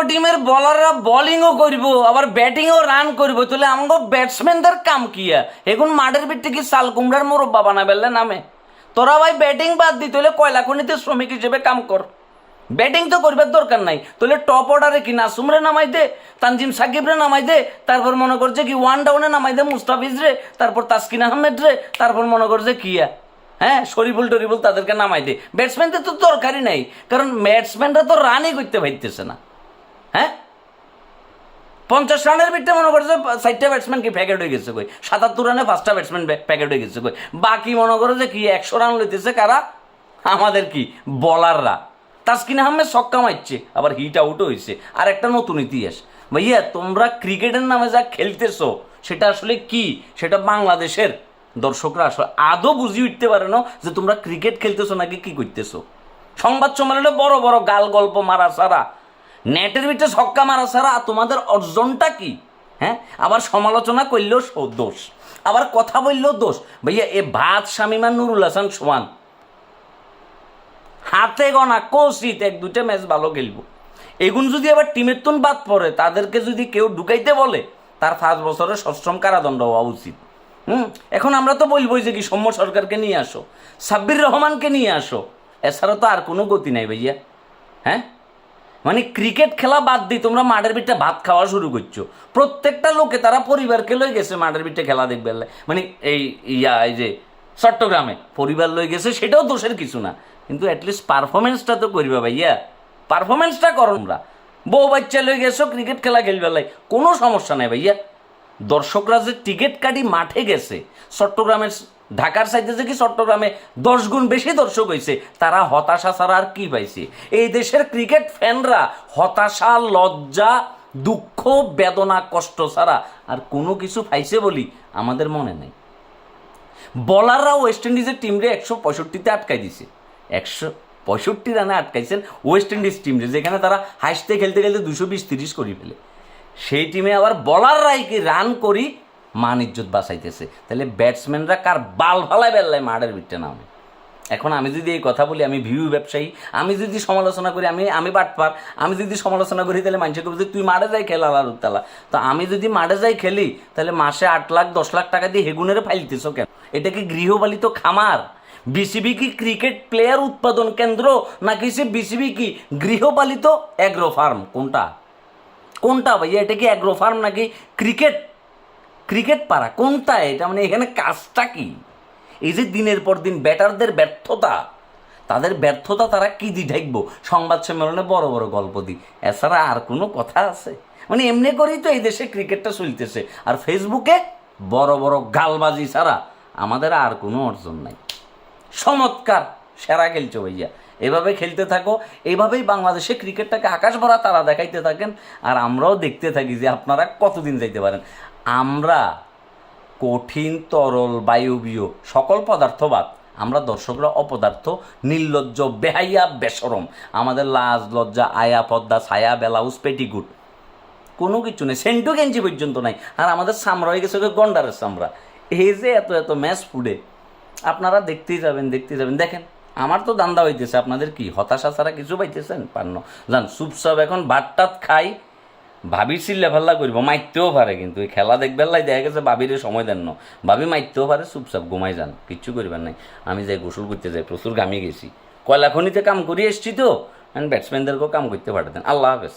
টিমের বলাররা বোলিংও করব আবার ব্যাটিংও রান করব, তাহলে আমাকে ব্যাটসম্যানদের কাম কি? এখন মাঠের ভিত্তি কি চাল কুমড়ার মোরব্বা বানাবেলে নামে? তোরা ভাই ব্যাটিং বাদ দি, তাহলে কয়লা খনিতে শ্রমিক হিসেবে কাম কর। ব্যাটিং তো করবার দরকার নাই, তাহলে টপ অর্ডারে কি নাসুমরে নামাই দে, তানজিম সাকিবরে নামাই দে, তারপর মনে করছে কি ওয়ান ডাউনে নামাই দে মুস্তাফিজ রে, তারপর তাসকিন আহমেদ রে, তারপর মনে করছে কিয়া হ্যাঁ শরীফুল টরিফুল তাদেরকে নামাই দে। ব্যাটসম্যানদের তো দরকারই নাই, কারণ ব্যাটসম্যানরা তো রানই করতে পারতেছে না। হ্যাঁ 50 রানের ভিতরে মনে করছে 4টা ব্যাটসম্যান কি প্যাকেট হয়ে গেছে কই, 77 রানে 5টা ব্যাটসম্যান প্যাকেট হয়ে গেছে কই, বাকি মনে করো যে কি 100 রান লইতেছে কারা? আমাদের কি বলাররা। তাসকিন আহমেদ ছক্কা মারছে, আবার হিট আউটও হয়েছে। আর একটা নতুন ইতিহাস ভাইয়া, তোমরা ক্রিকেটের নামে যা খেলতেছো সেটা আসলে কি, সেটা বাংলাদেশের দর্শকরা আসলে আদৌ বুঝিয়ে উঠতে পারে না যে তোমরা ক্রিকেট খেলতেছো নাকি কি করতেছো। সংবাদ সম্মেলনে বড় বড় গাল গল্প মারা ছাড়া, নেটের ভিতরে ছক্কা মারা ছাড়া তোমাদের অর্জনটা কি? হ্যাঁ আবার সমালোচনা করলেও দোষ, আবার কথা বললেও দোষ। ভাইয়া এ ভাত শামিমা নুরুল হাসান সোহান হাতে গনা কোচিত 1-2টা ম্যাচ ভালো খেলবো, এগুন যদি আবার টিমের তুন বাদ পড়ে তাদেরকে যদি কেউ ঢুকাইতে বলে তার 5 বছরের সশ্রম কারাদণ্ড হওয়া উচিত। এখন আমরা তো বলবোই যে কি সৌম্য সরকারকে নিয়ে আসো, সাব্বির রহমানকে নিয়ে আসো, এছাড়া তো আর কোনো গতি নাই ভাইয়া। হ্যাঁ মানে ক্রিকেট খেলা বাদ দিয়ে তোমরা মাঠের ভিতরে ভাত খাওয়া শুরু করছো। প্রত্যেকটা লোকে তারা পরিবারকে লই গেছে মাঠের ভিতরে খেলা দেখবে, মানে এই যে চট্টগ্রামে পরিবার লই গেছে, সেটাও দোষের কিছু না, কিন্তু অ্যাটলিস্ট পারফরমেন্সটা তো করবা ভাইয়া, পারফরমেন্সটা করো। তোমরা বউ বাচ্চা লই গেছো ক্রিকেট খেলা খেলবে, কোনো সমস্যা নাই ভাইয়া। দর্শকরা যে টিকিট কাটি মাঠে গেছে, চট্টগ্রামের ঢাকার সাইডে যে কি চট্টগ্রামে 10 গুণ বেশি দর্শক হয়েছে, তারা হতাশা ছাড়া আর কি পাইছে? এই দেশের ক্রিকেট ফ্যানরা হতাশা, লজ্জা, দুঃখ, বেদনা, কষ্ট ছাড়া আর কোনো কিছু পাইছে বলি আমাদের মনে নেই। বলাররা ওয়েস্ট ইন্ডিজের টিমরে 165-তে আটকাই দিছে, 165 রানে আটকাইছেন ওয়েস্ট ইন্ডিজ টিমরে, যেখানে তারা হাসতে খেলতে খেলতে 220-30 করে ফেলে। সেই টিমে আবার বলাররাই কি রান করি মান ইজ্জত বাঁচাইতেছে, তাহলে ব্যাটসম্যানরা কার বাল ফালায় বেল্লায় মাঠের ভিতরে নামে। এখন আমি যদি এই কথা বলি আমি ভিউ ব্যবসায়ী, আমি যদি সমালোচনা করি আমি বাটপার, আমি যদি সমালোচনা করি তাহলে মানুষকে বলছে তুই মাঠে যাই খেলা আলার উত্তালা। তো আমি যদি মাঠে যাই খেলি তাহলে মাসে 8 লাখ 10 লাখ টাকা দিয়ে হেগুনের ফাইলতেছো কেন? এটা কি গৃহপালিত খামার? বিসিবি কি ক্রিকেট প্লেয়ার উৎপাদন কেন্দ্র, নাকি সে বিসিবি কি গৃহপালিত অ্যাগ্রো ফার্ম? কোনটা ভাইয়া? এটা কি অ্যাগ্রো ফার্ম নাকি ক্রিকেট পাড়া? কোনটা এটা? মানে এখানে কাজটা কি? এই যে দিনের পর দিন ব্যাটারদের ব্যর্থতা, তাদের ব্যর্থতা তারা কি দি ঢাকবো সংবাদ সম্মেলনে বড় বড় গল্প দিই, এছাড়া আর কোনো কথা আছে? মানে এমনি করেই তো এই দেশে ক্রিকেটটা চলতেছে, আর ফেসবুকে বড় বড় গালবাজি ছাড়া আমাদের আর কোনো অর্জন নাই। চমৎকার সেরা খেলছো ভাইয়া, এভাবে খেলতে থাকো, এইভাবেই বাংলাদেশে ক্রিকেটটাকে আকাশ ভরা তারা দেখাইতে থাকেন, আর আমরাও দেখতে থাকি যে আপনারা কতদিন যাইতে পারেন। আমরা কঠিন, তরল, বায়বীয় সকল পদার্থবাদ, আমরা দর্শকরা অপদার্থ, নির্লজ্জ, বেহাইয়া, বেশরম। আমাদের লাজ লজ্জা, আয়া পদ্মা, ছায়া, ব্লাউজ, পেটিকুট কোনো কিছু নেই, সেন্টু গেঞ্জি পর্যন্ত নাই। আর আমাদের চামড়া হয়ে গেছে গন্ডারের চামড়া। এই যে এত ম্যাচ ফুডে আপনারা দেখতেই যাবেন। দেখেন আমার তো দান্দা হইতেছে, আপনাদের কি হতাশা ছাড়া কিছু পাইতেছেন? পান্ন জান চুপচাপ এখন ভাতটাত খাই, ভাবির চিল্লা ফাল্লা করবো, মাইতেও পারে, কিন্তু এই খেলা দেখবেন লাই দেখা গেছে ভাবির সময় দেন না, ভাবি মাইতেও পারে, চুপচাপ ঘুমাই যান, কিচ্ছু করবেন নাই। আমি যাই গোসল করতে যাই, প্রচুর ঘামিয়ে গেছি, কয়লা খনিতে কাম করে এসছি তো, ব্যাটসম্যানদেরকেও কাম করতে পাঠাতেন। আল্লাহ হাফেজ।